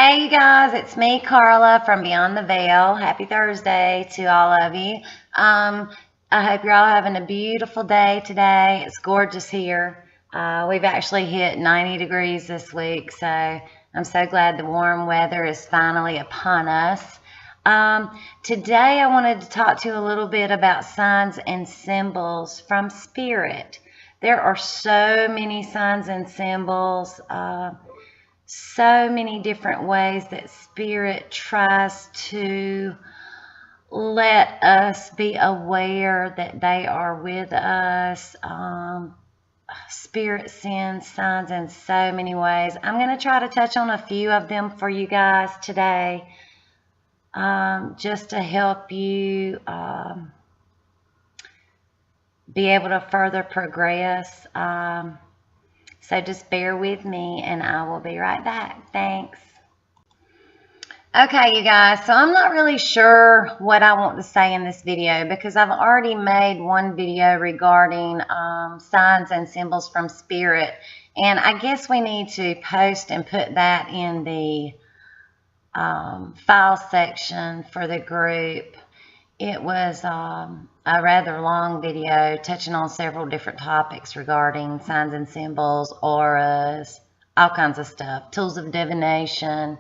Hey, you guys, it's me, Carla from Beyond the Veil. Happy Thursday to all of you. I hope you're all having a beautiful day today. It's gorgeous here. We've actually hit 90 degrees this week, so I'm so glad the warm weather is finally upon us. Today, I wanted to talk to you a little bit about signs and symbols from Spirit. There are so many signs and symbols. So many different ways that Spirit tries to let us be aware that they are with us. Spirit sends signs in so many ways. I'm going to try to touch on a few of them for you guys today, just to help you be able to further progress. So just bear with me and I will be right back. Thanks. Okay, you guys, so I'm not really sure what I want to say in this video because I've already made one video regarding signs and symbols from Spirit. And I guess we need to post and put that in the file section for the group. It was a rather long video touching on several different topics regarding signs and symbols, auras, all kinds of stuff, tools of divination.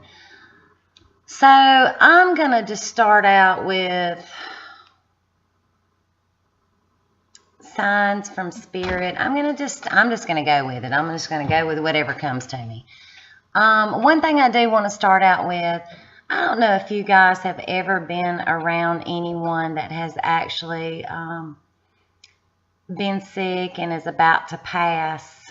So I'm going to just start out with signs from Spirit. I'm just going to go with it. I'm just going to go with whatever comes to me. One thing I do want to start out with, I don't know if you guys have ever been around anyone that has actually been sick and is about to pass.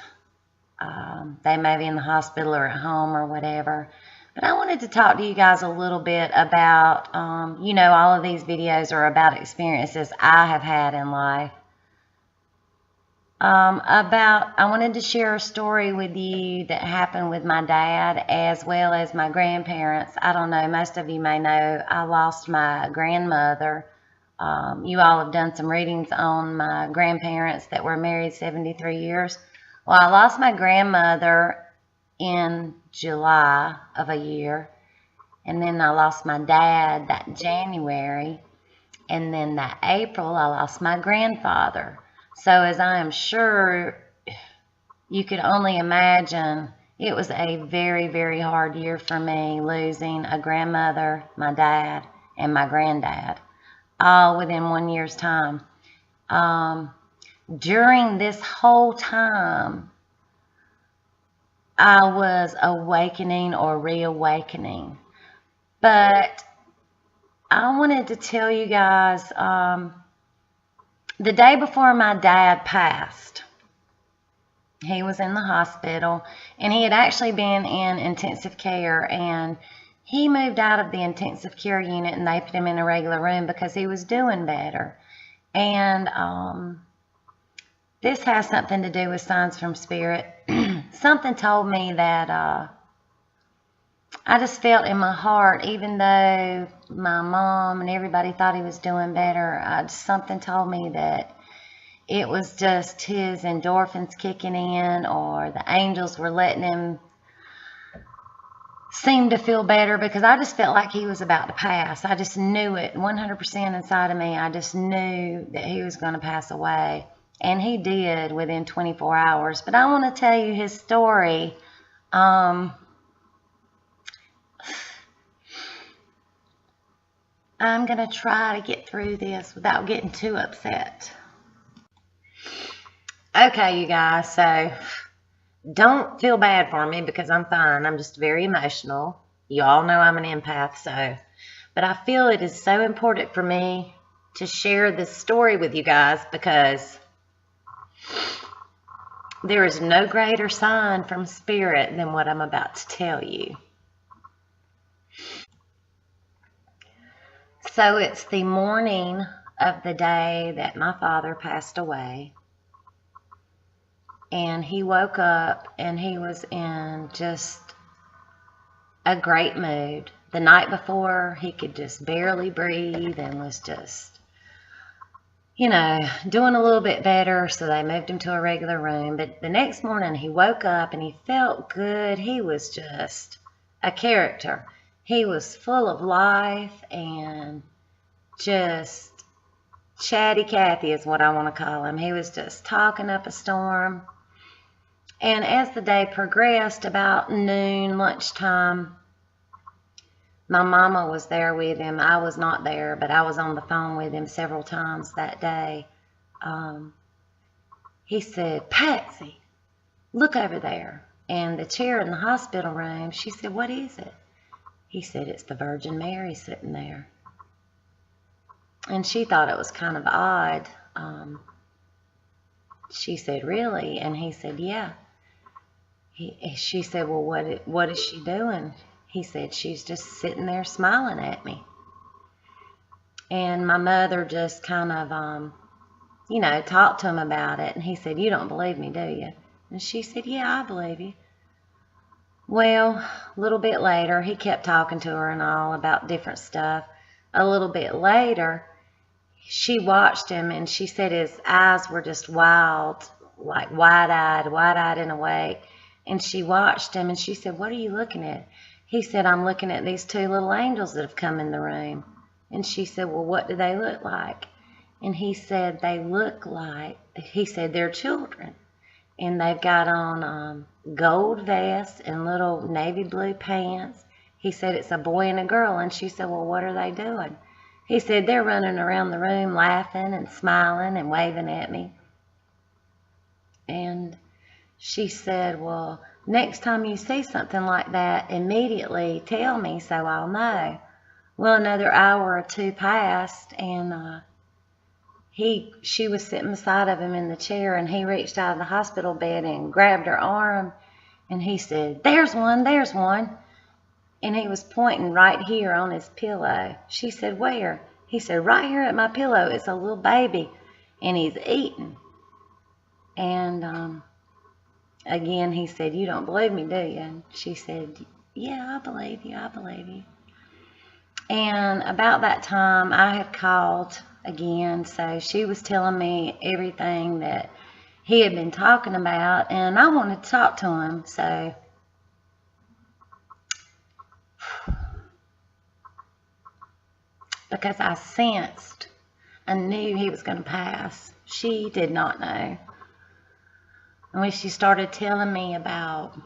They may be in the hospital or at home or whatever. But I wanted to talk to you guys a little bit about, all of these videos are about experiences I have had in life. I wanted to share a story with you that happened with my dad as well as my grandparents. I don't know, most of you may know I lost my grandmother. You all have done some readings on my grandparents that were married 73 years. Well, I lost my grandmother in July of a year, and then I lost my dad that January, and then that April I lost my grandfather. So as I am sure you could only imagine, it was a very, very hard year for me, losing a grandmother, my dad, and my granddad, all within 1 year's time. During this whole time, I was awakening or reawakening. But I wanted to tell you guys, the day before my dad passed, he was in the hospital, and he had actually been in intensive care, and he moved out of the intensive care unit, and they put him in a regular room because he was doing better. And this has something to do with signs from Spirit. Something told me that I just felt in my heart, even though my mom and everybody thought he was doing better, something told me that it was just his endorphins kicking in, or the angels were letting him seem to feel better, because I just felt like he was about to pass. I just knew it 100% inside of me. I just knew that he was going to pass away. And he did within 24 hours. But I want to tell you his story. I'm going to try to get through this without getting too upset. Okay, you guys, so don't feel bad for me because I'm fine. I'm just very emotional. You all know I'm an empath, but I feel it is so important for me to share this story with you guys because there is no greater sign from Spirit than what I'm about to tell you. So it's the morning of the day that my father passed away. And he woke up and he was in just a great mood. The night before, he could just barely breathe and was just, doing a little bit better. So they moved him to a regular room. But the next morning, he woke up and he felt good. He was just a character. He was full of life and just chatty Cathy is what I want to call him. He was just talking up a storm. And as the day progressed, about noon, lunchtime, my mama was there with him. I was not there, but I was on the phone with him several times that day. He said, "Patsy, look over there." And the chair in the hospital room, she said, "What is it?" He said, "It's the Virgin Mary sitting there." And she thought it was kind of odd. She said, "Really?" And he said, "Yeah." She said, "Well, what is she doing?" He said, "She's just sitting there smiling at me." And my mother just kind of, talked to him about it. And he said, "You don't believe me, do you?" And she said, "Yeah, I believe you." Well, a little bit later, he kept talking to her and all about different stuff. A little bit later, she watched him, and she said his eyes were just wild, like wide-eyed and awake. And she watched him, and she said, "What are you looking at?" He said, "I'm looking at these two little angels that have come in the room." And she said, "Well, what do they look like?" And he said, he said, "They're children. And they've got on gold vests and little navy blue pants." He said, "It's a boy and a girl." And she said, "Well, what are they doing?" He said, "They're running around the room laughing and smiling and waving at me." And she said, "Well, next time you see something like that, immediately tell me so I'll know." Well, another hour or two passed, and she was sitting beside of him in the chair, and he reached out of the hospital bed and grabbed her arm, and he said, "There's one, there's one." And he was pointing right here on his pillow. She said, "Where?" He said, "Right here at my pillow. It's a little baby, and he's eating." And again, he said, "You don't believe me, do you?" And she said, "Yeah, I believe you, I believe you." And about that time, I had called again, so she was telling me everything that he had been talking about, and I wanted to talk to him, so because I knew he was going to pass. She did not know. And when she started telling me about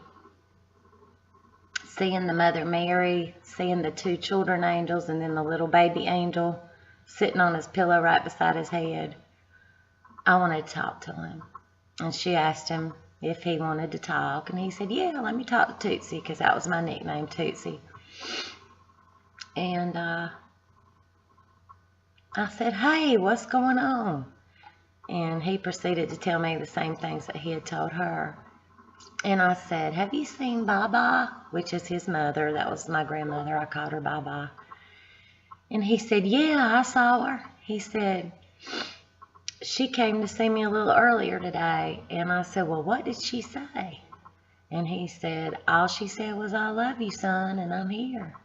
seeing the Mother Mary, seeing the two children angels, and then the little baby angel sitting on his pillow right beside his head, I wanted to talk to him. And she asked him if he wanted to talk, and he said, "Yeah, let me talk to Tootsie," because that was my nickname, Tootsie. And I said, "Hey, what's going on?" And he proceeded to tell me the same things that he had told her. And I said, "Have you seen Baba?" Which is his mother. That was my grandmother. I called her Baba. And he said, "Yeah, I saw her." He said, "She came to see me a little earlier today." And I said, "Well, what did she say?" And he said, "All she said was, 'I love you, son, and I'm here.'"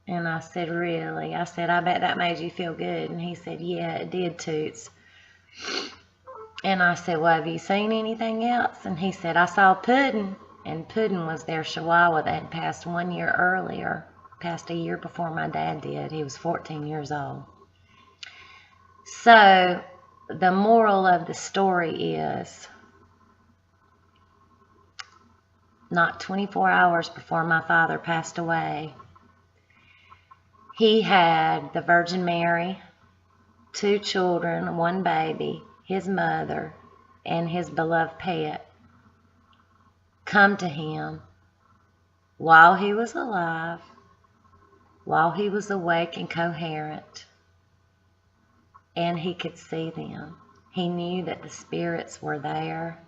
And I said, "Really?" I said, "I bet that made you feel good." And he said, "Yeah, it did, Toots." And I said, "Well, have you seen anything else?" And he said, "I saw Puddin'." And Puddin' was their chihuahua that had passed 1 year earlier, passed a year before my dad did. He was 14 years old. So the moral of the story is, not 24 hours before my father passed away, he had the Virgin Mary, 2 children, 1 baby, his mother, and his beloved pet come to him while he was alive, while he was awake and coherent, and he could see them. He knew that the spirits were there,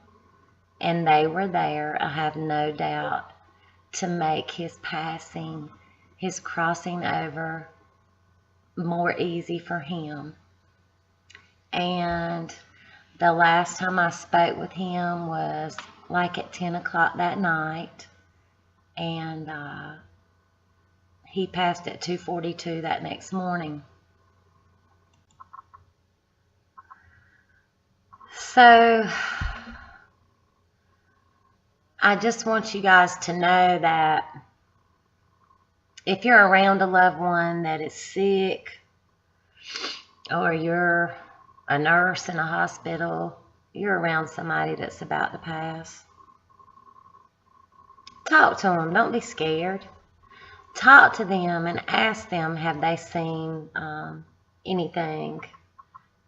and they were there, I have no doubt, to make his passing, his crossing over, more easy for him. And the last time I spoke with him was like at 10 o'clock that night, and he passed at 2:42 that next morning. So I just want you guys to know that if you're around a loved one that is sick, or you're a nurse in a hospital, you're around somebody that's about to pass, talk to them. Don't be scared. Talk to them and ask them, have they seen anything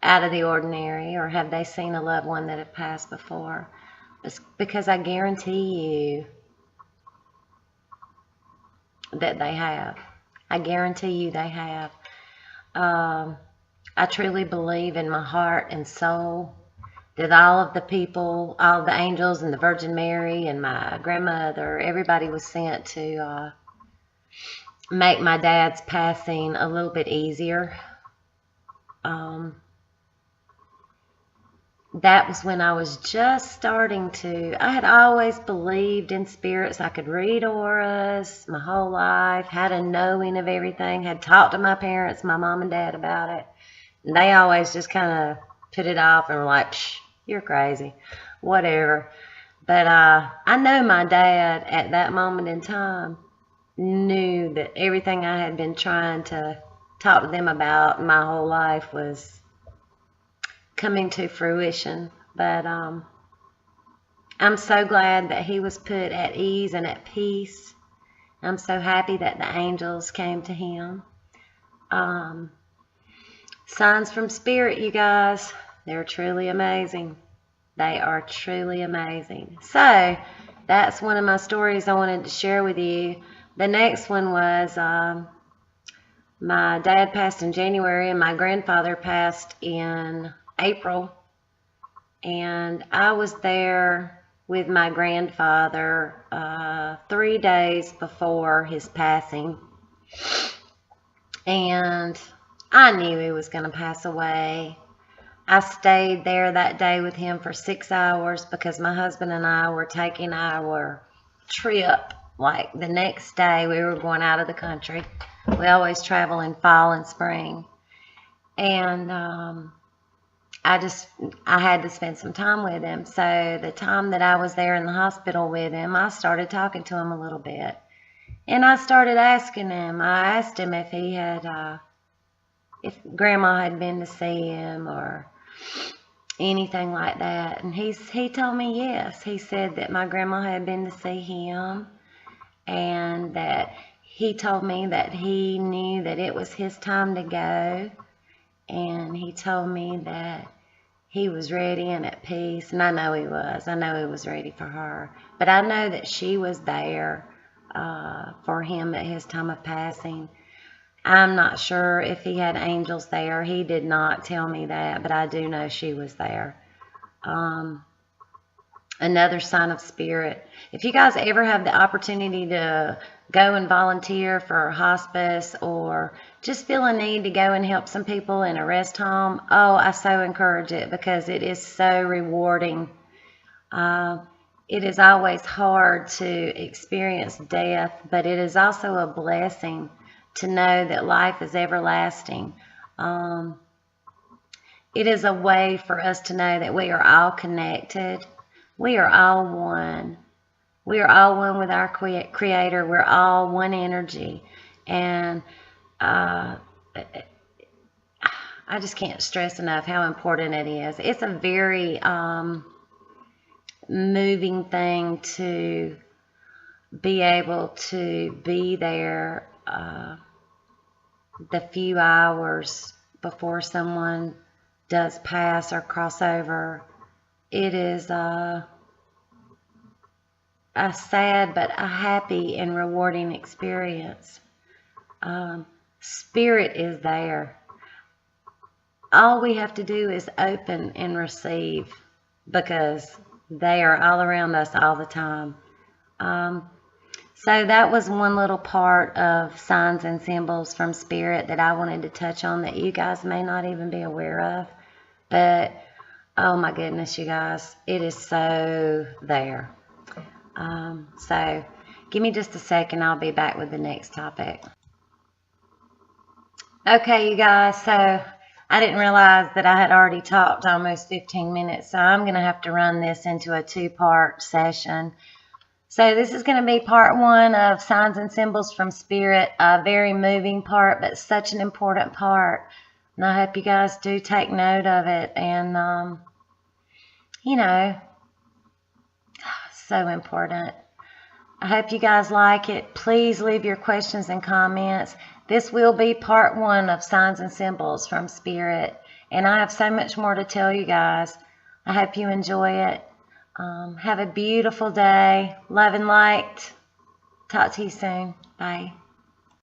out of the ordinary, or have they seen a loved one that have passed before? Because I guarantee you that they have. I guarantee you they have. I truly believe in my heart and soul that all of the people, all of the angels and the Virgin Mary and my grandmother, everybody was sent to make my dad's passing a little bit easier. That was when I was just starting to, I had always believed in spirits. I could read auras my whole life, had a knowing of everything, had talked to my parents, my mom and dad about it. And they always just kind of put it off and were like, psh, you're crazy, whatever. But I know my dad at that moment in time knew that everything I had been trying to talk to them about my whole life was coming to fruition. But I'm so glad that he was put at ease and at peace. I'm so happy that the angels came to him. Signs from spirit, you guys, they're truly amazing. They are truly amazing. So that's one of my stories I wanted to share with you. The next one was my dad passed in January and my grandfather passed in April, and I was there with my grandfather 3 days before his passing, and I knew he was going to pass away. I stayed there that day with him for 6 hours because my husband and I were taking our trip. Like the next day we were going out of the country. We always travel in fall and spring, and I had to spend some time with him. So the time that I was there in the hospital with him, I started talking to him a little bit. And I started asking him. I asked him if he had, if Grandma had been to see him or anything like that. And he told me yes. He said that my grandma had been to see him, and that he told me that he knew that it was his time to go. And he told me that he was ready and at peace. And I know he was. I know he was ready for her. But I know that she was there for him at his time of passing. I'm not sure if he had angels there. He did not tell me that, but I do know she was there. Another sign of spirit. If you guys ever have the opportunity to go and volunteer for hospice, or just feel a need to go and help some people in a rest home, oh, I so encourage it, because it is so rewarding. It is always hard to experience death, but it is also a blessing to know that life is everlasting. It is a way for us to know that we are all connected. We are all one. We are all one with our Creator. We're all one energy. And I just can't stress enough how important it is. It's a very moving thing to be able to be there the few hours before someone does pass or cross over. It is a sad but a happy and rewarding experience. Spirit is there. All we have to do is open and receive, because they are all around us all the time. So that was one little part of signs and symbols from spirit that I wanted to touch on that you guys may not even be aware of. But oh my goodness, you guys, it is so there. So give me just a second. I'll be back with the next topic. Okay, you guys, so I didn't realize that I had already talked almost 15 minutes, so I'm going to have to run this into a 2-part session. So this is going to be part 1 of Signs and Symbols from Spirit. A very moving part, but such an important part. And I hope you guys do take note of it. And, you know, so important. I hope you guys like it. Please leave your questions and comments. This will be part 1 of Signs and Symbols from Spirit. And I have so much more to tell you guys. I hope you enjoy it. Have a beautiful day. Love and light. Talk to you soon. Bye.